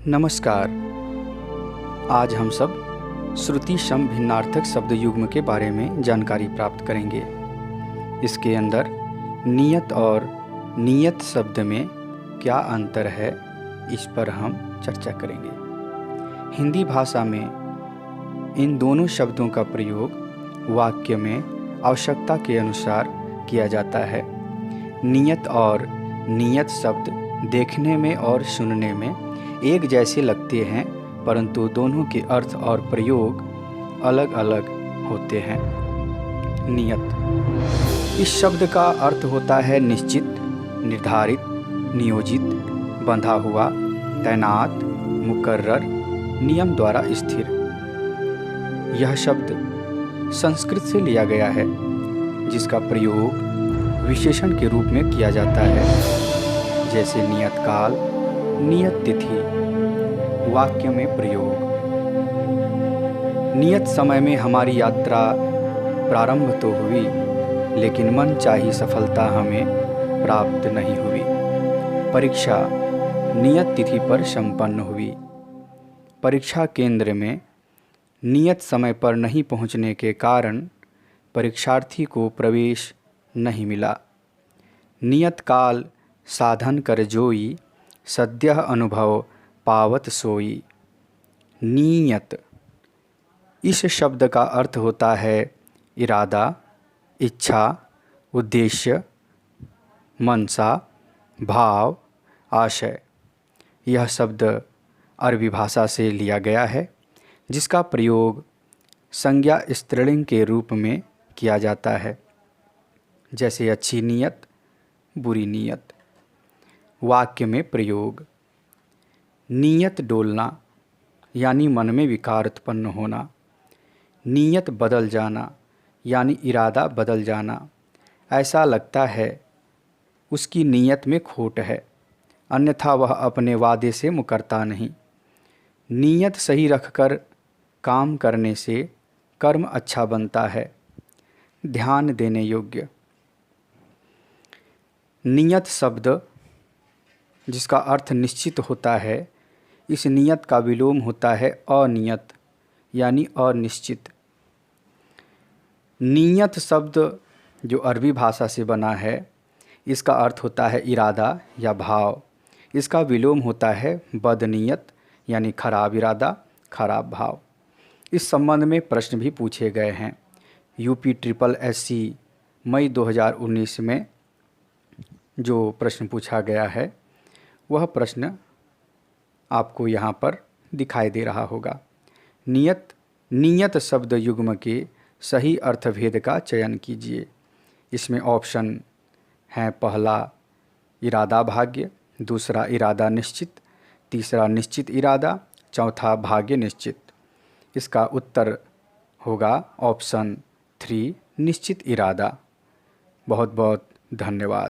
नमस्कार। आज हम सब श्रुति सम भिन्नार्थक शब्द युग्म के बारे में जानकारी प्राप्त करेंगे। इसके अंदर नियत और नियत शब्द में क्या अंतर है, इस पर हम चर्चा करेंगे। हिंदी भाषा में इन दोनों शब्दों का प्रयोग वाक्य में आवश्यकता के अनुसार किया जाता है। नियत और नियत शब्द देखने में और सुनने में एक जैसे लगते हैं, परंतु दोनों के अर्थ और प्रयोग अलग अलग होते हैं। नियत इस शब्द का अर्थ होता है निश्चित, निर्धारित, नियोजित, बंधा हुआ, तैनात, मुकर्रर, नियम द्वारा स्थिर। यह शब्द संस्कृत से लिया गया है, जिसका प्रयोग विशेषण के रूप में किया जाता है, जैसे नियत काल, नियत तिथि। वाक्य में प्रयोग। नियत समय में हमारी यात्रा प्रारंभ तो हुई, लेकिन मनचाही सफलता हमें प्राप्त नहीं हुई। परीक्षा नियत तिथि पर संपन्न हुई। परीक्षा केंद्र में नियत समय पर नहीं पहुंचने के कारण परीक्षार्थी को प्रवेश नहीं मिला। नियत काल साधन कर जोई, सद्यः अनुभव पावत सोई। नियत इस शब्द का अर्थ होता है इरादा, इच्छा, उद्देश्य, मनसा, भाव, आशय। यह शब्द अरबी भाषा से लिया गया है, जिसका प्रयोग संज्ञा स्त्रीलिंग के रूप में किया जाता है, जैसे अच्छी नियत, बुरी नियत। वाक्य में प्रयोग। नियत डोलना यानी मन में विकार उत्पन्न होना। नियत बदल जाना यानी इरादा बदल जाना। ऐसा लगता है उसकी नियत में खोट है, अन्यथा वह अपने वादे से मुकरता नहीं। नियत सही रखकर काम करने से कर्म अच्छा बनता है। ध्यान देने योग्य। नियत शब्द जिसका अर्थ निश्चित होता है, इस नियत का विलोम होता है अनियत यानी अनिश्चित। नियत शब्द जो अरबी भाषा से बना है, इसका अर्थ होता है इरादा या भाव। इसका विलोम होता है बदनियत यानी खराब इरादा, खराब भाव। इस संबंध में प्रश्न भी पूछे गए हैं। UPSSC मई 2019 में जो प्रश्न पूछा गया है, वह प्रश्न आपको यहाँ पर दिखाई दे रहा होगा। नियत शब्द युग्म के सही अर्थभेद का चयन कीजिए। इसमें ऑप्शन हैं: पहला इरादा भाग्य, दूसरा इरादा निश्चित, तीसरा निश्चित इरादा, चौथा भाग्य निश्चित। इसका उत्तर होगा ऑप्शन 3 निश्चित इरादा। बहुत बहुत धन्यवाद।